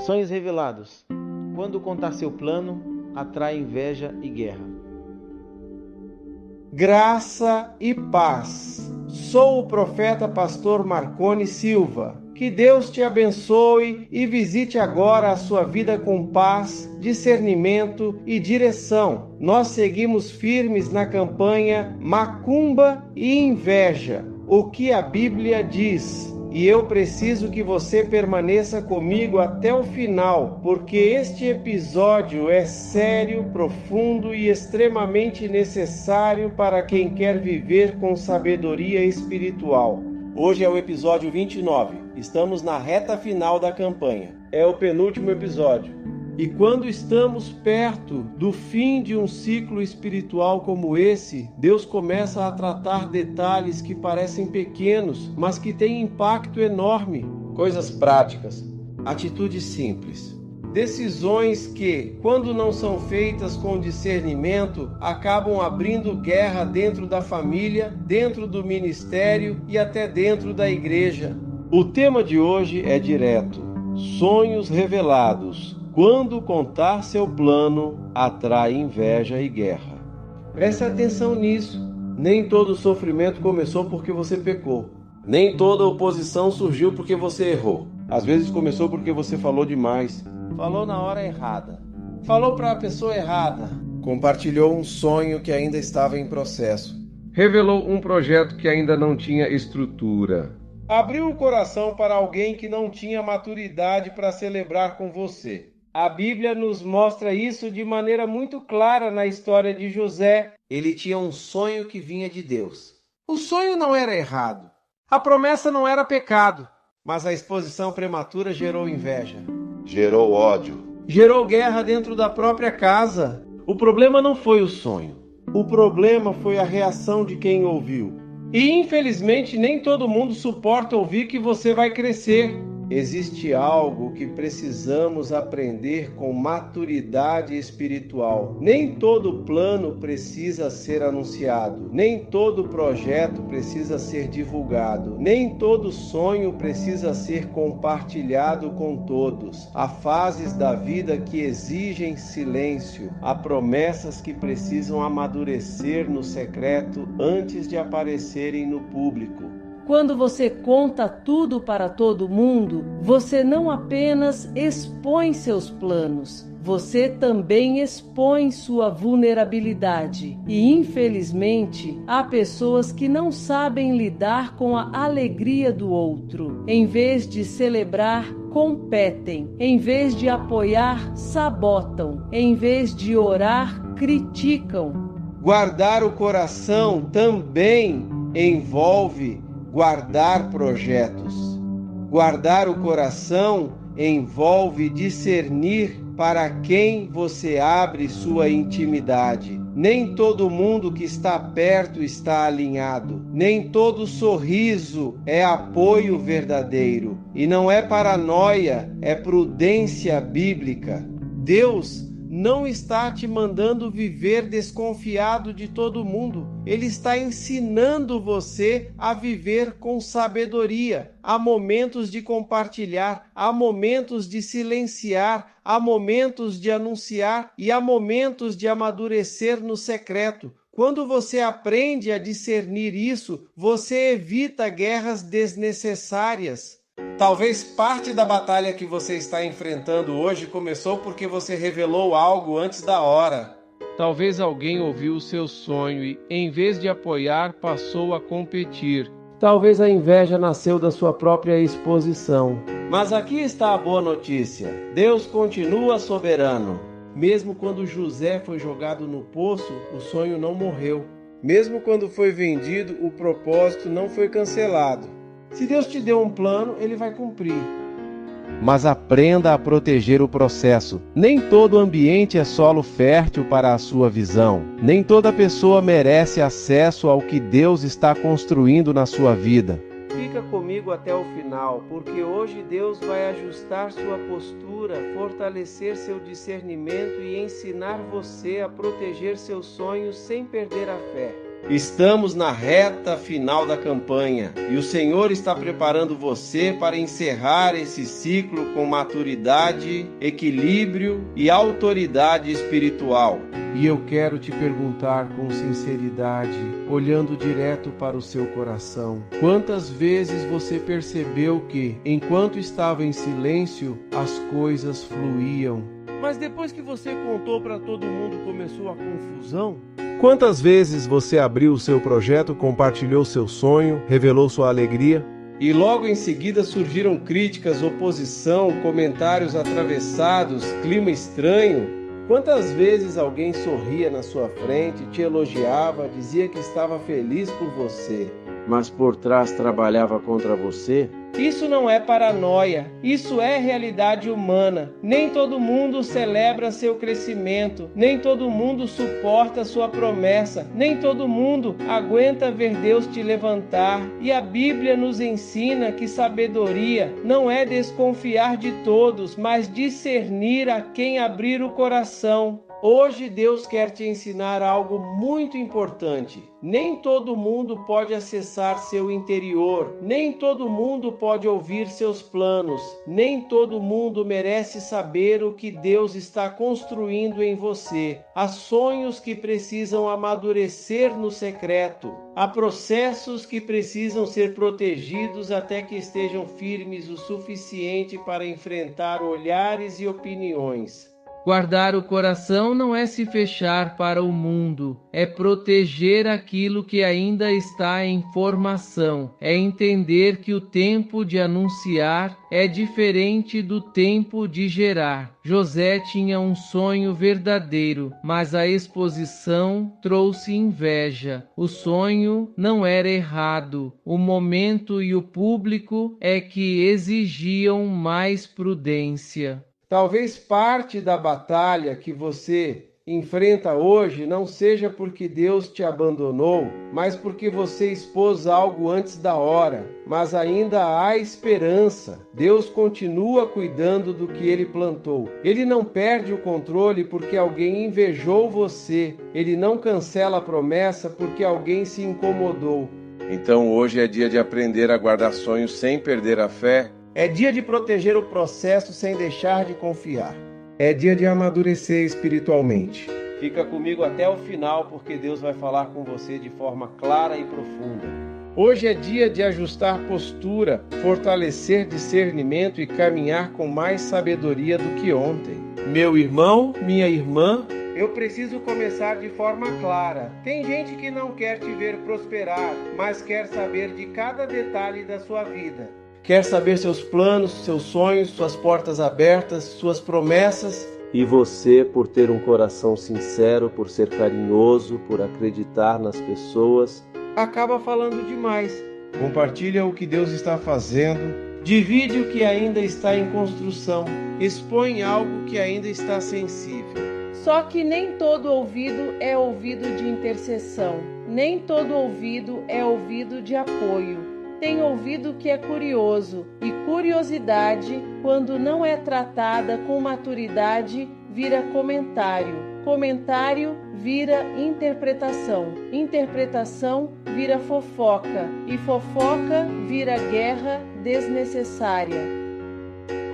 Sonhos revelados. Quando contar seu plano, atrai inveja e guerra. Graça e paz. Sou o profeta pastor Marconi Silva. Que Deus te abençoe e visite agora a sua vida com paz, discernimento e direção. Nós seguimos firmes na campanha Macumba e Inveja, o que a Bíblia diz. E eu preciso que você permaneça comigo até o final, porque este episódio é sério, profundo e extremamente necessário para quem quer viver com sabedoria espiritual. Hoje é o episódio 29. Estamos na reta final da campanha. É o penúltimo episódio. E quando estamos perto do fim de um ciclo espiritual como esse, Deus começa a tratar detalhes que parecem pequenos, mas que têm impacto enorme. Coisas práticas, atitudes simples, decisões que, quando não são feitas com discernimento, acabam abrindo guerra dentro da família, dentro do ministério e até dentro da igreja. O tema de hoje é direto: sonhos revelados. Quando contar seu plano, atrai inveja e guerra. Preste atenção nisso. Nem todo sofrimento começou porque você pecou. Nem toda oposição surgiu porque você errou. Às vezes começou porque você falou demais. Falou na hora errada. Falou para a pessoa errada. Compartilhou um sonho que ainda estava em processo. Revelou um projeto que ainda não tinha estrutura. Abriu o coração para alguém que não tinha maturidade para celebrar com você. A Bíblia nos mostra isso de maneira muito clara na história de José. Ele tinha um sonho que vinha de Deus. O sonho não era errado. A promessa não era pecado. Mas a exposição prematura gerou inveja. Gerou ódio. Gerou guerra dentro da própria casa. O problema não foi o sonho. O problema foi a reação de quem ouviu. E infelizmente nem todo mundo suporta ouvir que você vai crescer. Existe algo que precisamos aprender com maturidade espiritual. Nem todo plano precisa ser anunciado, nem todo projeto precisa ser divulgado, nem todo sonho precisa ser compartilhado com todos. Há fases da vida que exigem silêncio, há promessas que precisam amadurecer no secreto antes de aparecerem no público. Quando você conta tudo para todo mundo, você não apenas expõe seus planos, você também expõe sua vulnerabilidade. E, infelizmente, há pessoas que não sabem lidar com a alegria do outro. Em vez de celebrar, competem. Em vez de apoiar, sabotam. Em vez de orar, criticam. Guardar o coração também envolve guardar projetos. Guardar o coração envolve discernir para quem você abre sua intimidade. Nem todo mundo que está perto está alinhado. Nem todo sorriso é apoio verdadeiro. E não é paranoia, é prudência bíblica. Deus não está te mandando viver desconfiado de todo mundo. Ele está ensinando você a viver com sabedoria. Há momentos de compartilhar, há momentos de silenciar, há momentos de anunciar e há momentos de amadurecer no secreto. Quando você aprende a discernir isso, você evita guerras desnecessárias. Talvez parte da batalha que você está enfrentando hoje começou porque você revelou algo antes da hora. Talvez alguém ouviu o seu sonho e, em vez de apoiar, passou a competir. Talvez a inveja nasceu da sua própria exposição. Mas aqui está a boa notícia. Deus continua soberano. Mesmo quando José foi jogado no poço, o sonho não morreu. Mesmo quando foi vendido, o propósito não foi cancelado. Se Deus te deu um plano, Ele vai cumprir. Mas aprenda a proteger o processo. Nem todo ambiente é solo fértil para a sua visão. Nem toda pessoa merece acesso ao que Deus está construindo na sua vida. Fica comigo até o final, porque hoje Deus vai ajustar sua postura, fortalecer seu discernimento e ensinar você a proteger seus sonhos sem perder a fé. Estamos na reta final da campanha e o Senhor está preparando você para encerrar esse ciclo com maturidade, equilíbrio e autoridade espiritual. E eu quero te perguntar com sinceridade, olhando direto para o seu coração, quantas vezes você percebeu que, enquanto estava em silêncio, as coisas fluíam? Mas depois que você contou para todo mundo, começou a confusão? Quantas vezes você abriu o seu projeto, compartilhou seu sonho, revelou sua alegria? E logo em seguida surgiram críticas, oposição, comentários atravessados, clima estranho. Quantas vezes alguém sorria na sua frente, te elogiava, dizia que estava feliz por você, mas por trás trabalhava contra você? Isso não é paranoia, isso é realidade humana. Nem todo mundo celebra seu crescimento, nem todo mundo suporta sua promessa, nem todo mundo aguenta ver Deus te levantar. E a Bíblia nos ensina que sabedoria não é desconfiar de todos, mas discernir a quem abrir o coração. Hoje Deus quer te ensinar algo muito importante. Nem todo mundo pode acessar seu interior, nem todo mundo pode ouvir seus planos, nem todo mundo merece saber o que Deus está construindo em você. Há sonhos que precisam amadurecer no secreto. Há processos que precisam ser protegidos até que estejam firmes o suficiente para enfrentar olhares e opiniões. Guardar o coração não é se fechar para o mundo, é proteger aquilo que ainda está em formação, é entender que o tempo de anunciar é diferente do tempo de gerar. José tinha um sonho verdadeiro, mas a exposição trouxe inveja. O sonho não era errado, o momento e o público é que exigiam mais prudência. Talvez parte da batalha que você enfrenta hoje não seja porque Deus te abandonou, mas porque você expôs algo antes da hora. Mas ainda há esperança. Deus continua cuidando do que Ele plantou. Ele não perde o controle porque alguém invejou você. Ele não cancela a promessa porque alguém se incomodou. Então hoje é dia de aprender a guardar sonhos sem perder a fé. É dia de proteger o processo sem deixar de confiar. É dia de amadurecer espiritualmente. Fica comigo até o final, porque Deus vai falar com você de forma clara e profunda. Hoje é dia de ajustar postura, fortalecer discernimento e caminhar com mais sabedoria do que ontem. Meu irmão, minha irmã, eu preciso começar de forma clara. Tem gente que não quer te ver prosperar, mas quer saber de cada detalhe da sua vida. Quer saber seus planos, seus sonhos, suas portas abertas, suas promessas. E você, por ter um coração sincero, por ser carinhoso, por acreditar nas pessoas, acaba falando demais. Compartilha o que Deus está fazendo, divide o que ainda está em construção, expõe algo que ainda está sensível. Só que nem todo ouvido é ouvido de intercessão, nem todo ouvido é ouvido de apoio. Tem ouvido que é curioso, e curiosidade, quando não é tratada com maturidade, vira comentário. Comentário vira interpretação. Interpretação vira fofoca. E fofoca vira guerra desnecessária.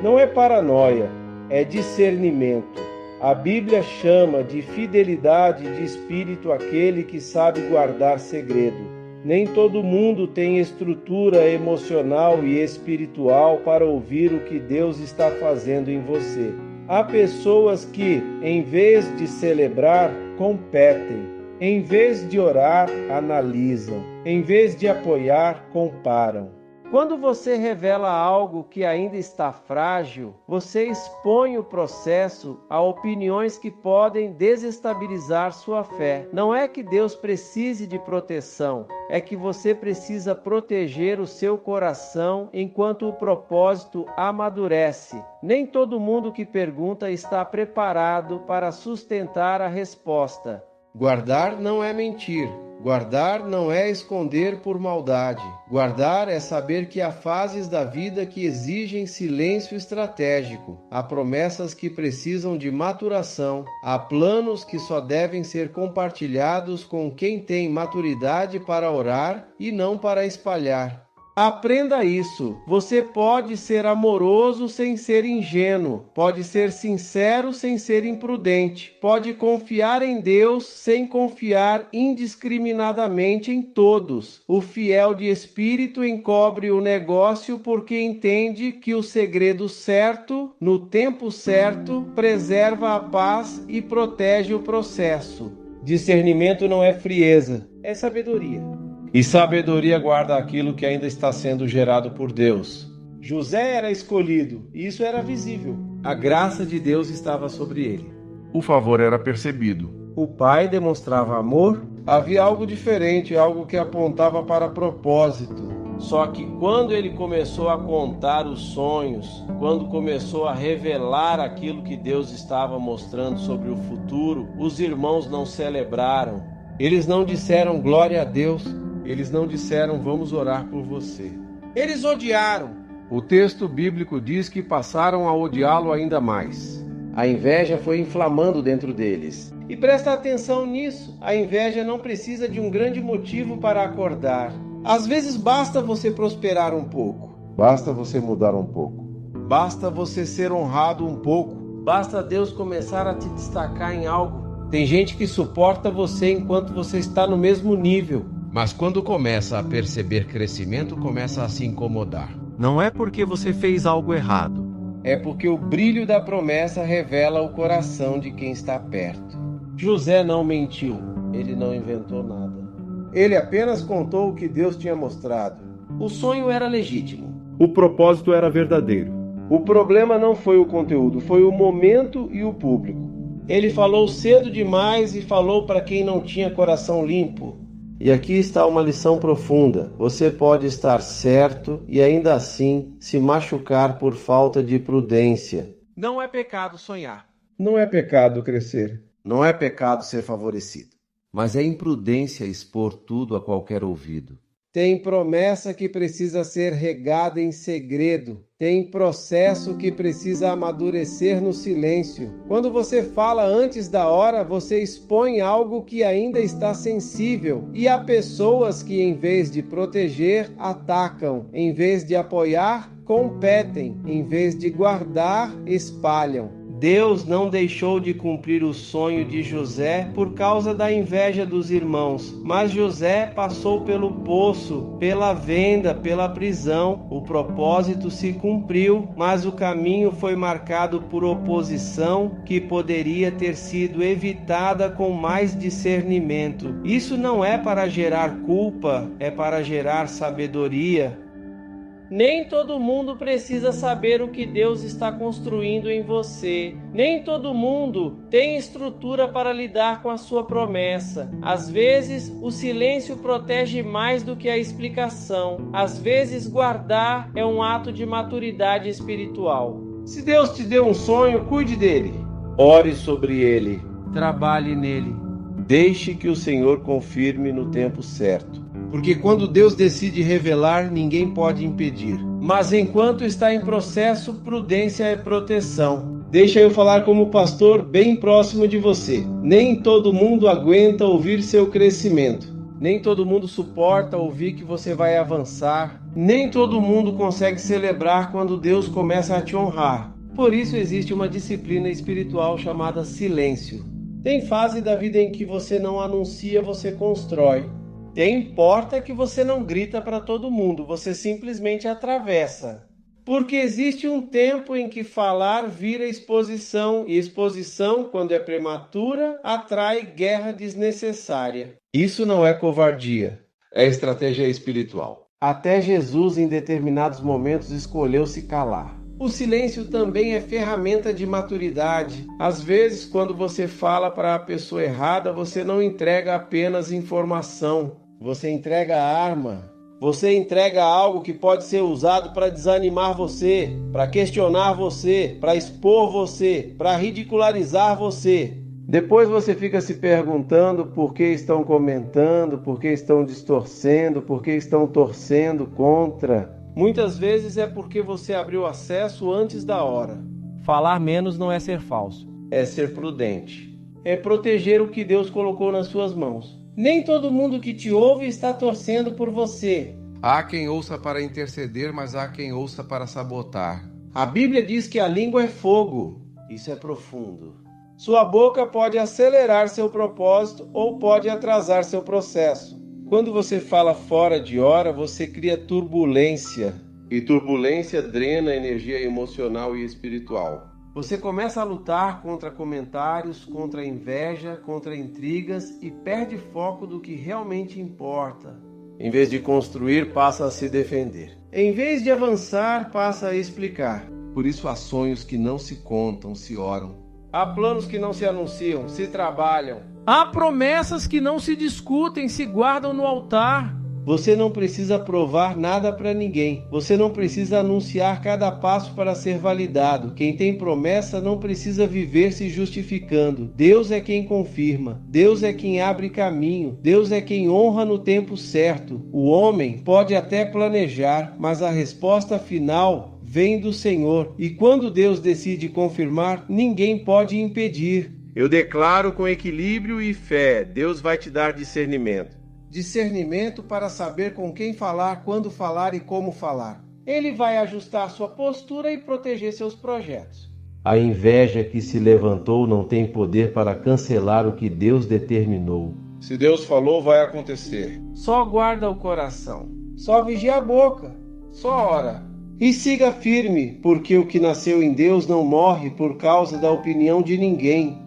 Não é paranoia, é discernimento. A Bíblia chama de fidelidade de espírito aquele que sabe guardar segredo. Nem todo mundo tem estrutura emocional e espiritual para ouvir o que Deus está fazendo em você. Há pessoas que, em vez de celebrar, competem. Em vez de orar, analisam. Em vez de apoiar, comparam. Quando você revela algo que ainda está frágil, você expõe o processo a opiniões que podem desestabilizar sua fé. Não é que Deus precise de proteção, é que você precisa proteger o seu coração enquanto o propósito amadurece. Nem todo mundo que pergunta está preparado para sustentar a resposta. Guardar não é mentir. Guardar não é esconder por maldade. Guardar é saber que há fases da vida que exigem silêncio estratégico. Há promessas que precisam de maturação. Há planos que só devem ser compartilhados com quem tem maturidade para orar e não para espalhar. Aprenda isso. Você pode ser amoroso sem ser ingênuo. Pode ser sincero sem ser imprudente. Pode confiar em Deus sem confiar indiscriminadamente em todos. O fiel de espírito encobre o negócio porque entende que o segredo certo, no tempo certo, preserva a paz e protege o processo. Discernimento não é frieza, é sabedoria. E sabedoria guarda aquilo que ainda está sendo gerado por Deus. José era escolhido, e isso era visível. A graça de Deus estava sobre ele. O favor era percebido. O pai demonstrava amor. Havia algo diferente, algo que apontava para propósito. Só que quando ele começou a contar os sonhos, quando começou a revelar aquilo que Deus estava mostrando sobre o futuro, os irmãos não celebraram. Eles não disseram glória a Deus. Eles não disseram vamos orar por você. Eles odiaram. O texto bíblico diz que passaram a odiá-lo ainda mais. A inveja foi inflamando dentro deles. E presta atenção nisso. A inveja não precisa de um grande motivo para acordar. Às vezes basta você prosperar um pouco. Basta você mudar um pouco. Basta você ser honrado um pouco. Basta Deus começar a te destacar em algo. Tem gente que suporta você enquanto você está no mesmo nível. Mas quando começa a perceber crescimento, começa a se incomodar. Não é porque você fez algo errado. É porque o brilho da promessa revela o coração de quem está perto. José não mentiu. Ele não inventou nada. Ele apenas contou o que Deus tinha mostrado. O sonho era legítimo. O propósito era verdadeiro. O problema não foi o conteúdo, foi o momento e o público. Ele falou cedo demais e falou para quem não tinha coração limpo. E aqui está uma lição profunda. Você pode estar certo e ainda assim se machucar por falta de prudência. Não é pecado sonhar. Não é pecado crescer. Não é pecado ser favorecido. Mas é imprudência expor tudo a qualquer ouvido. Tem promessa que precisa ser regada em segredo. Tem processo que precisa amadurecer no silêncio. Quando você fala antes da hora, você expõe algo que ainda está sensível. E há pessoas que, em vez de proteger, atacam. Em vez de apoiar, competem. Em vez de guardar, espalham. Deus não deixou de cumprir o sonho de José por causa da inveja dos irmãos, mas José passou pelo poço, pela venda, pela prisão. O propósito se cumpriu, mas o caminho foi marcado por oposição que poderia ter sido evitada com mais discernimento. Isso não é para gerar culpa, é para gerar sabedoria. Nem todo mundo precisa saber o que Deus está construindo em você. Nem todo mundo tem estrutura para lidar com a sua promessa. Às vezes, o silêncio protege mais do que a explicação. Às vezes, guardar é um ato de maturidade espiritual. Se Deus te deu um sonho, cuide dele. Ore sobre ele. Trabalhe nele. Deixe que o Senhor confirme no tempo certo. Porque quando Deus decide revelar, ninguém pode impedir. Mas enquanto está em processo, prudência é proteção. Deixa eu falar como pastor bem próximo de você. Nem todo mundo aguenta ouvir seu crescimento. Nem todo mundo suporta ouvir que você vai avançar. Nem todo mundo consegue celebrar quando Deus começa a te honrar. Por isso existe uma disciplina espiritual chamada silêncio. Tem fase da vida em que você não anuncia, você constrói. Tem porta que você não grita para todo mundo, você simplesmente atravessa. Porque existe um tempo em que falar vira exposição, e exposição, quando é prematura, atrai guerra desnecessária. Isso não é covardia, é estratégia espiritual. Até Jesus, em determinados momentos, escolheu se calar. O silêncio também é ferramenta de maturidade. Às vezes, quando você fala para a pessoa errada, você não entrega apenas informação, você entrega arma. Você entrega algo que pode ser usado para desanimar você, para questionar você, para expor você, para ridicularizar você. Depois você fica se perguntando por que estão comentando, por que estão distorcendo, por que estão torcendo contra. Muitas vezes é porque você abriu acesso antes da hora. Falar menos não é ser falso. É ser prudente. É proteger o que Deus colocou nas suas mãos. Nem todo mundo que te ouve está torcendo por você. Há quem ouça para interceder, mas há quem ouça para sabotar. A Bíblia diz que a língua é fogo. Isso é profundo. Sua boca pode acelerar seu propósito ou pode atrasar seu processo. Quando você fala fora de hora, você cria turbulência. E turbulência drena energia emocional e espiritual. Você começa a lutar contra comentários, contra inveja, contra intrigas e perde foco do que realmente importa. Em vez de construir, passa a se defender. Em vez de avançar, passa a explicar. Por isso há sonhos que não se contam, se oram. Há planos que não se anunciam, se trabalham. Há promessas que não se discutem, se guardam no altar. Você não precisa provar nada para ninguém. Você não precisa anunciar cada passo para ser validado. Quem tem promessa não precisa viver se justificando. Deus é quem confirma. Deus é quem abre caminho. Deus é quem honra no tempo certo. O homem pode até planejar, mas a resposta final vem do Senhor. E quando Deus decide confirmar, ninguém pode impedir. Eu declaro com equilíbrio e fé, Deus vai te dar discernimento. Discernimento para saber com quem falar, quando falar e como falar. Ele vai ajustar sua postura e proteger seus projetos. A inveja que se levantou não tem poder para cancelar o que Deus determinou. Se Deus falou, vai acontecer. Só guarda o coração. Só vigia a boca. Só ora. E siga firme, porque o que nasceu em Deus não morre por causa da opinião de ninguém.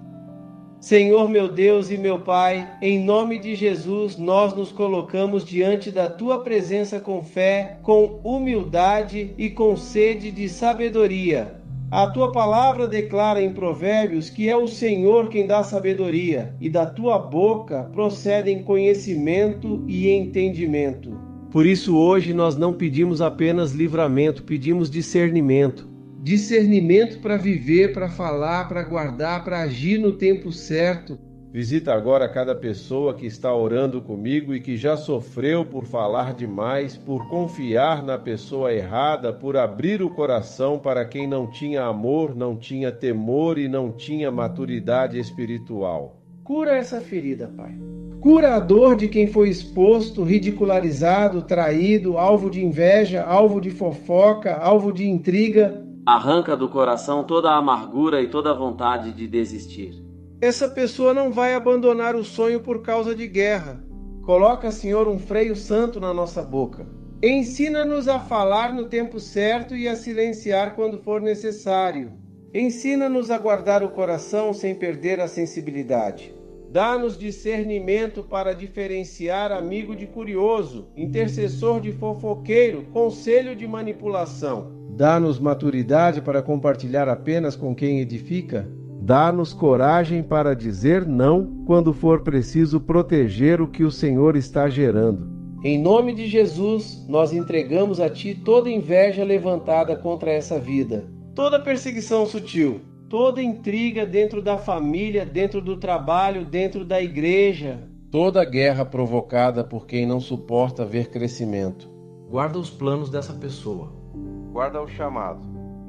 Senhor meu Deus e meu Pai, em nome de Jesus, nós nos colocamos diante da Tua presença com fé, com humildade e com sede de sabedoria. A Tua palavra declara em Provérbios que é o Senhor quem dá sabedoria, e da Tua boca procedem conhecimento e entendimento. Por isso hoje nós não pedimos apenas livramento, pedimos discernimento. Discernimento para viver, para falar, para guardar, para agir no tempo certo. Visita agora cada pessoa que está orando comigo e que já sofreu por falar demais, por confiar na pessoa errada, por abrir o coração para quem não tinha amor, não tinha temor e não tinha maturidade espiritual. Cura essa ferida, Pai. Cura a dor de quem foi exposto, ridicularizado, traído, alvo de inveja, alvo de fofoca, alvo de intriga. Arranca do coração toda a amargura e toda a vontade de desistir. Essa pessoa não vai abandonar o sonho por causa de guerra. Coloca, Senhor, um freio santo na nossa boca. Ensina-nos a falar no tempo certo e a silenciar quando for necessário. Ensina-nos a guardar o coração sem perder a sensibilidade. Dá-nos discernimento para diferenciar amigo de curioso, intercessor de fofoqueiro, conselho de manipulação. Dá-nos maturidade para compartilhar apenas com quem edifica. Dá-nos coragem para dizer não quando for preciso proteger o que o Senhor está gerando. Em nome de Jesus, nós entregamos a Ti toda inveja levantada contra essa vida, toda perseguição sutil, toda intriga dentro da família, dentro do trabalho, dentro da igreja, toda guerra provocada por quem não suporta ver crescimento. Guarda os planos dessa pessoa. Guarda o chamado.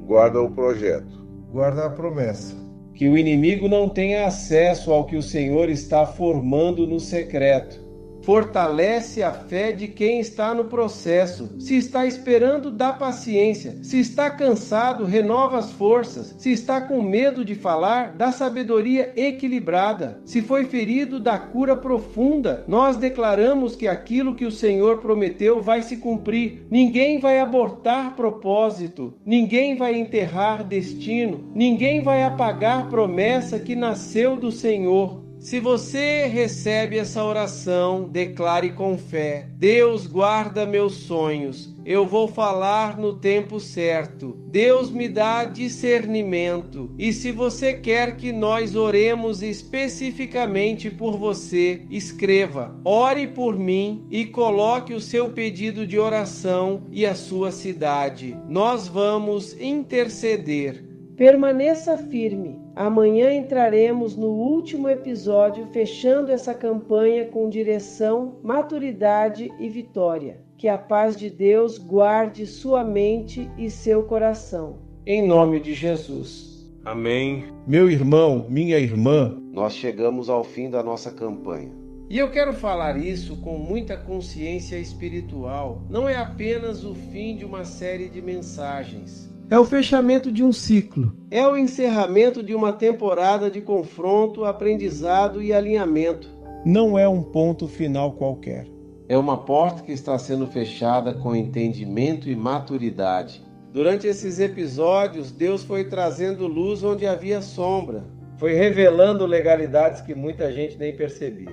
Guarda o projeto. Guarda a promessa. Que o inimigo não tenha acesso ao que o Senhor está formando no secreto. Fortalece a fé de quem está no processo. Se está esperando, dá paciência. Se está cansado, renova as forças. Se está com medo de falar, dá sabedoria equilibrada. Se foi ferido, dá cura profunda. Nós declaramos que aquilo que o Senhor prometeu vai se cumprir. Ninguém vai abortar propósito. Ninguém vai enterrar destino. Ninguém vai apagar promessa que nasceu do Senhor. Se você recebe essa oração, declare com fé: Deus guarda meus sonhos, eu vou falar no tempo certo. Deus me dá discernimento. E se você quer que nós oremos especificamente por você, escreva: ore por mim e coloque o seu pedido de oração e a sua cidade. Nós vamos interceder. Permaneça firme. Amanhã entraremos no último episódio, fechando essa campanha com direção, maturidade e vitória. Que a paz de Deus guarde sua mente e seu coração. Em nome de Jesus. Amém. Meu irmão, minha irmã, Nós chegamos ao fim da nossa campanha. E eu quero falar isso com muita consciência espiritual. Não é apenas o fim de uma série de mensagens. É o fechamento de um ciclo. É o encerramento de uma temporada de confronto, aprendizado e alinhamento. não é um ponto final qualquer. É uma porta que está sendo fechada com entendimento e maturidade. Durante esses episódios, Deus foi trazendo luz onde havia sombra. Foi revelando legalidades que muita gente nem percebia.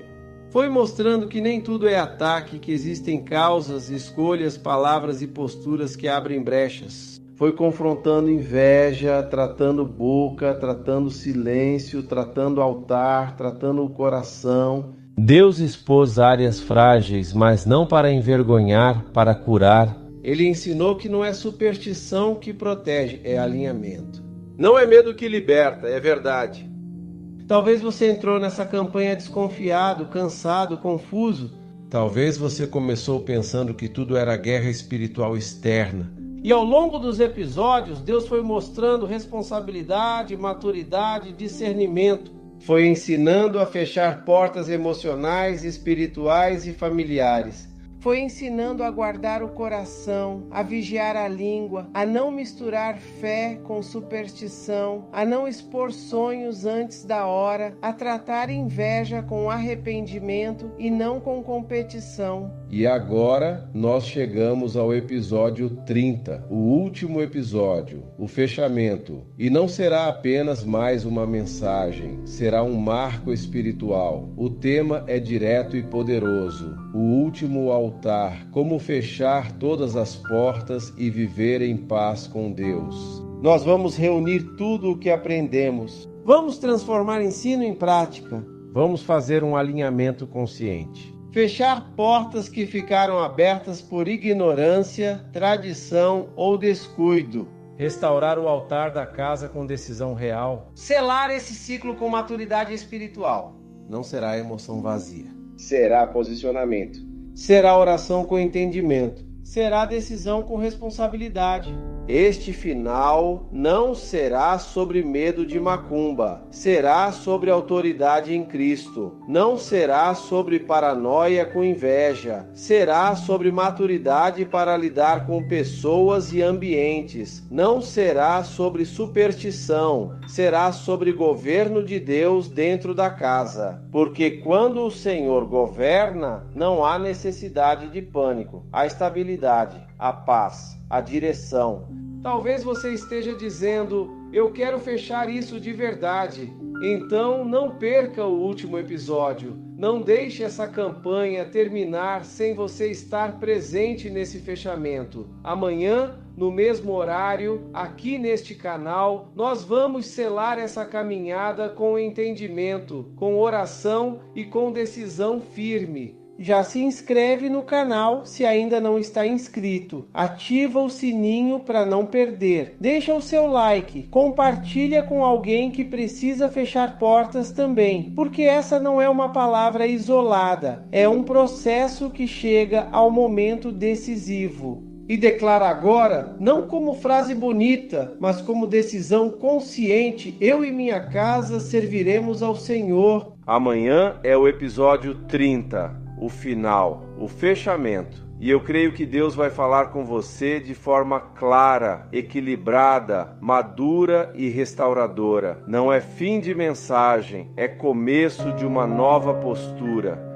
Foi mostrando que nem tudo é ataque, que existem causas, escolhas, palavras e posturas que abrem brechas. Foi confrontando inveja, tratando boca, tratando silêncio, tratando altar, tratando o coração. Deus expôs áreas frágeis, mas não para envergonhar, para curar. Ele ensinou que não é superstição que protege, é alinhamento. Não é medo que liberta, é verdade. Talvez você entrou nessa campanha desconfiado, cansado, confuso. Talvez você começou pensando que tudo era guerra espiritual externa. E ao longo dos episódios, Deus foi mostrando responsabilidade, maturidade, discernimento. Foi ensinando a fechar portas emocionais, espirituais e familiares. Foi ensinando a guardar o coração, a vigiar a língua, a não misturar fé com superstição, a não expor sonhos antes da hora, a tratar inveja com arrependimento e não com competição. E agora nós chegamos ao episódio 30, o último episódio, o fechamento. E não será apenas mais uma mensagem, será um marco espiritual. O tema é direto e poderoso. O último altar, como fechar todas as portas e viver em paz com Deus. Nós vamos reunir tudo o que aprendemos. Vamos transformar ensino em prática. Vamos fazer um alinhamento consciente. Fechar portas que ficaram abertas por ignorância, tradição ou descuido. Restaurar o altar da casa com decisão real. Selar esse ciclo com maturidade espiritual. Não será emoção vazia. Será posicionamento. Será oração com entendimento. Será decisão com responsabilidade. Este final não será sobre medo de macumba. Será sobre autoridade em Cristo. Não será sobre paranoia com inveja. Será sobre maturidade para lidar com pessoas e ambientes. Não será sobre superstição. Será sobre governo de Deus dentro da casa. Porque quando o Senhor governa, não há necessidade de pânico. Há estabilidade, a paz, a direção. Talvez você esteja dizendo, eu quero fechar isso de verdade. Então não perca o último episódio. Não deixe essa campanha terminar sem você estar presente nesse fechamento. Amanhã, no mesmo horário, aqui neste canal, nós vamos selar essa caminhada com entendimento, com oração e com decisão firme. Já se inscreve no canal se ainda não está inscrito. Ativa o sininho para não perder. Deixa o seu like. Compartilha com alguém que precisa fechar portas também. Porque essa não é uma palavra isolada. É um processo que chega ao momento decisivo. E declara agora, não como frase bonita, mas como decisão consciente, eu e minha casa serviremos ao Senhor. Amanhã é o episódio 30. O final, o fechamento. E eu creio que Deus vai falar com você de forma clara, equilibrada, madura e restauradora. Não é fim de mensagem, é começo de uma nova postura.